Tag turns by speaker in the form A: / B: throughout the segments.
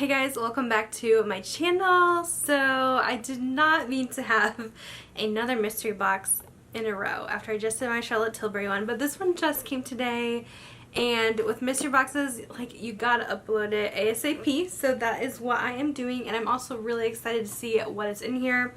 A: Hey guys, welcome back to my channel. So I did not mean to have another mystery box in a row after I just did my Charlotte Tilbury one, but this one just came today. And with mystery boxes, like, you gotta upload it ASAP, so that is what I am doing. And I'm also really excited to see what is in here.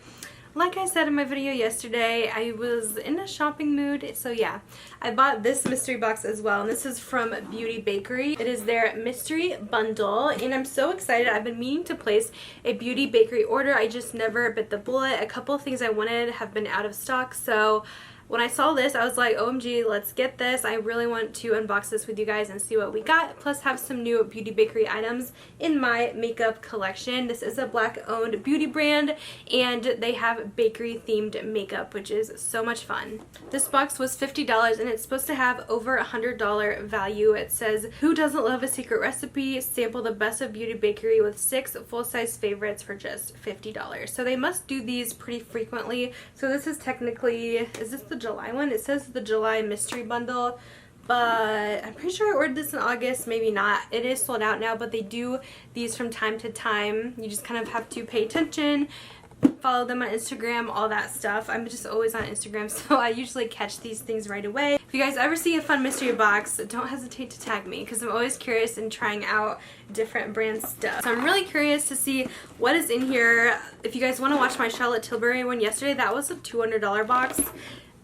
A: Like I said in my video yesterday, I was in a shopping mood, so yeah. I bought this mystery box as well, and this is from Beauty Bakerie. It is their mystery bundle, and I'm so excited. I've been meaning to place a Beauty Bakerie order. I just never bit the bullet. A couple of things I wanted have been out of stock, so when I saw this, I was like, OMG, let's get this. I really want to unbox this with you guys and see what we got, plus have some new Beauty Bakerie items in my makeup collection. This is a Black-owned beauty brand, and they have bakery-themed makeup, which is so much fun. This box was $50, and it's supposed to have over $100 value. It says, who doesn't love a secret recipe? Sample the best of Beauty Bakerie with 6 full-size favorites for just $50. So they must do these pretty frequently. So this is technically, is this the July one? It says the July mystery bundle, but I'm pretty sure I ordered this in August. Maybe not. It is sold out now, but they do these from time to time. You just kind of have to pay attention, follow them on Instagram, all that stuff. I'm just always on Instagram, so I usually catch these things right away. If you guys ever see a fun mystery box, don't hesitate to tag me, because I'm always curious in trying out different brand stuff. So I'm really curious to see what is in here. If you guys want to watch my Charlotte Tilbury one yesterday, that was a $200 box.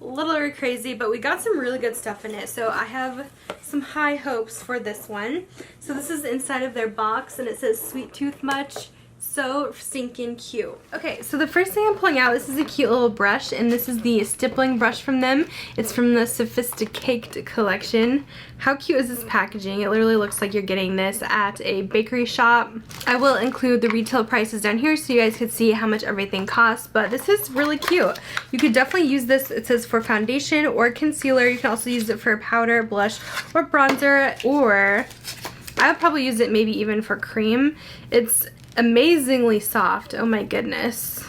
A: A little crazy, but we got some really good stuff in it, so I have some high hopes for this one. So this is inside of their box, and it says Sweet Tooth Much. So stinking cute. Okay, so the first thing I'm pulling out, this is a cute little brush, and this is the stippling brush from them. It's from the Sophisticated collection. How cute is this packaging? It literally looks like you're getting this at a bakery shop. I will include the retail prices down here so you guys can see how much everything costs, but this is really cute. You could definitely use this, it says, for foundation or concealer. You can also use it for powder, blush, or bronzer, or I would probably use it maybe even for cream. It's amazingly soft. Oh my goodness.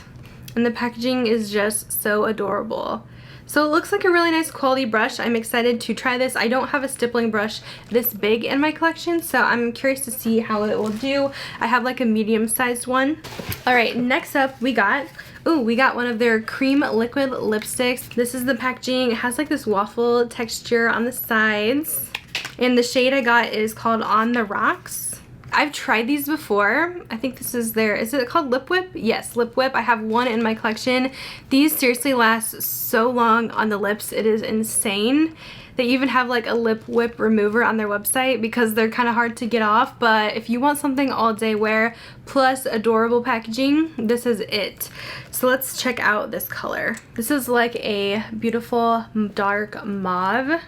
A: And the packaging is just so adorable. So it looks like a really nice quality brush. I'm excited to try this. I don't have a stippling brush this big in my collection, so I'm curious to see how it will do. I have like a medium-sized one. Alright, next up we got one of their cream liquid lipsticks. This is the packaging. It has like this waffle texture on the sides. And the shade I got is called On the Rocks. I've tried these before. I think this is their, is it called Lip Whip? Yes, Lip Whip. I have one in my collection. These seriously last so long on the lips. It is insane. They even have like a lip whip remover on their website because they're kind of hard to get off, but if you want something all day wear plus adorable packaging, this is it. So let's check out this color. This is like a beautiful dark mauve.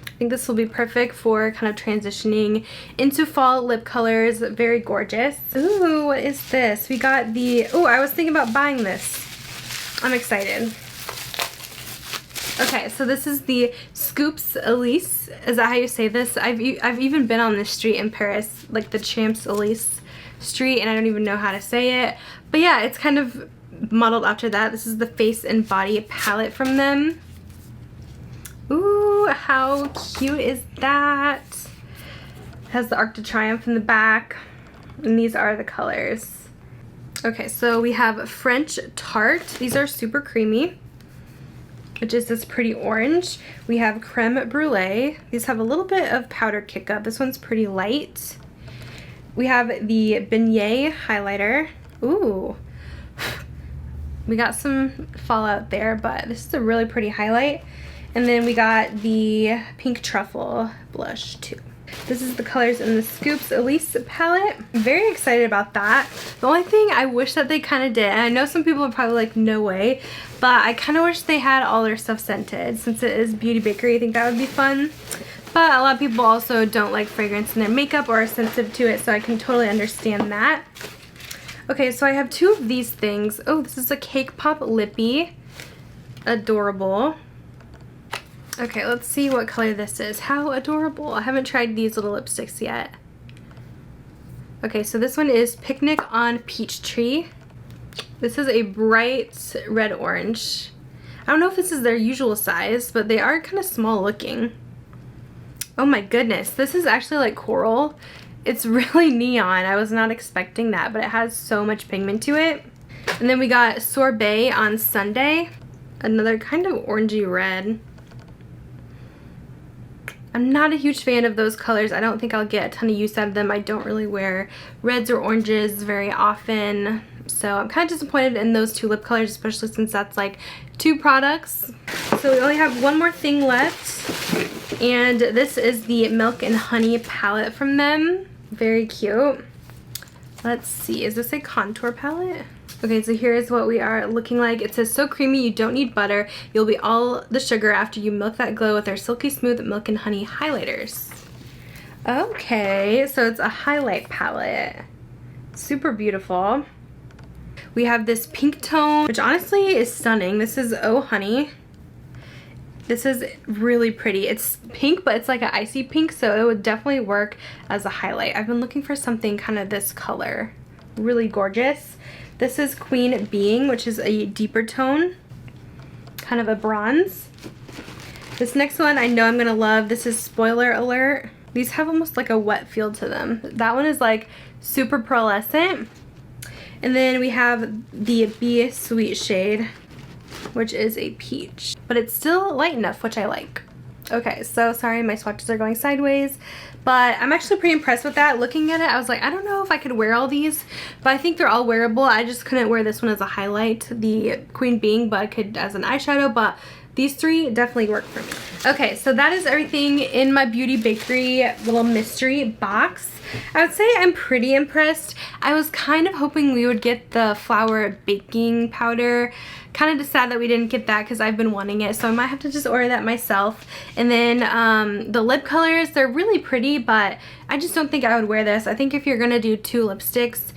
A: I think this will be perfect for kind of transitioning into fall lip colors. Very gorgeous. Ooh, what is this? We got the, oh, I was thinking about buying this. I'm excited. Okay, so this is the Scoops Elise. Is that how you say this? I've even been on this street in Paris, like the Champs Elise street, and I don't even know how to say it. But yeah, it's kind of modeled after that. This is the face and body palette from them. Ooh, how cute is that? It has the Arc de Triomphe in the back, and these are the colors. Okay, so we have French Tart. These are super creamy, which is this pretty orange. We have Creme Brulee. These have a little bit of powder kick up. This one's pretty light. We have the Beignet highlighter. Ooh. We got some fallout there, but this is a really pretty highlight. And then we got the Pink Truffle blush too. This is the colors in the Scoops Elise palette. I'm very excited about that. The only thing I wish that they kind of did, and I know some people are probably like, no way, but I kind of wish they had all their stuff scented. Since it is Beauty Bakerie, I think that would be fun. But a lot of people also don't like fragrance in their makeup or are sensitive to it, so I can totally understand that. Okay, so I have two of these things. Oh, this is a Cake Pop Lippy. Adorable. Okay, let's see what color this is. How adorable. I haven't tried these little lipsticks yet. Okay, so this one is Picnic on Peach Tree. This is a bright red orange. I don't know if this is their usual size, but they are kind of small looking. Oh my goodness, this is actually like coral. It's really neon. I was not expecting that, but it has so much pigment to it. And then we got Sorbet on Sunday. Another kind of orangey red. I'm not a huge fan of those colors. I don't think I'll get a ton of use out of them. I don't really wear reds or oranges very often. So I'm kind of disappointed in those two lip colors, especially since that's like 2 products. So we only have one more thing left. And this is the Milk and Honey palette from them. Very cute. Let's see, is this a contour palette? Okay, so here's what we are looking like. It says, so creamy, you don't need butter. You'll be all the sugar after you milk that glow with our silky smooth Milk and Honey highlighters. Okay, so it's a highlight palette. Super beautiful. We have this pink tone, which honestly is stunning. This is Oh Honey. This is really pretty. It's pink, but it's like an icy pink, so it would definitely work as a highlight. I've been looking for something kind of this color. Really gorgeous. This is Queen Being, which is a deeper tone, kind of a bronze. This next one I know I'm gonna love. This is Spoiler Alert. These have almost like a wet feel to them. That one is like super pearlescent. And then we have the Be Sweet shade, which is a peach, but it's still light enough, which I like. Okay, so sorry my swatches are going sideways, but I'm actually pretty impressed with that. Looking at it, I was like, I don't know if I could wear all these, but I think they're all wearable. I just couldn't wear this one as a highlight, the Queen Being, but I could as an eyeshadow, but these 3 definitely work for me. Okay, so that is everything in my Beauty Bakerie little mystery box. I would say I'm pretty impressed. I was kind of hoping we would get the flour baking powder. Kind of just sad that we didn't get that because I've been wanting it, so I might have to just order that myself. And then the lip colors, they're really pretty, but I just don't think I would wear this. I think if you're gonna do 2 lipsticks,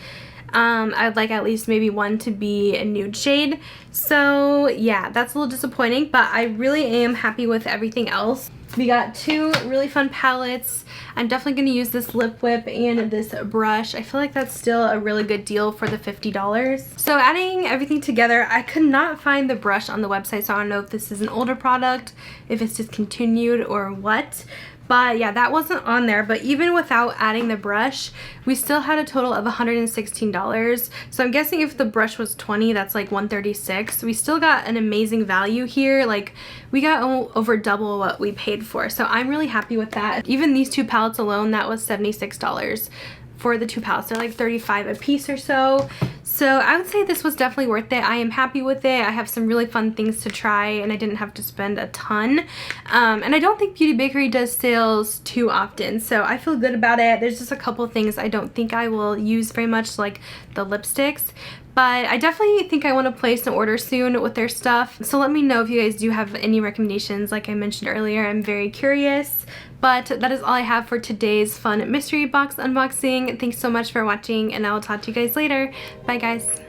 A: I'd like at least maybe one to be a nude shade. So yeah, that's a little disappointing, but I really am happy with everything else. We got 2 really fun palettes. I'm definitely going to use this lip whip and this brush. I feel like that's still a really good deal for the $50. So adding everything together, I could not find the brush on the website, so I don't know if this is an older product, if it's discontinued or what. But yeah, that wasn't on there. But even without adding the brush, we still had a total of $116. So I'm guessing if the brush was $20, that's like $136. We still got an amazing value here. Like, we got over double what we paid for. So I'm really happy with that. Even these 2 palettes alone, that was $76 for the 2 palettes. They're like $35 a piece or so. So I would say this was definitely worth it. I am happy with it. I have some really fun things to try and I didn't have to spend a ton. And I don't think Beauty Bakerie does sales too often, so I feel good about it. There's just a couple things I don't think I will use very much, like the lipsticks. But I definitely think I want to place an order soon with their stuff. So let me know if you guys do have any recommendations. Like I mentioned earlier, I'm very curious. But that is all I have for today's fun mystery box unboxing. Thanks so much for watching, and I will talk to you guys later. Bye guys.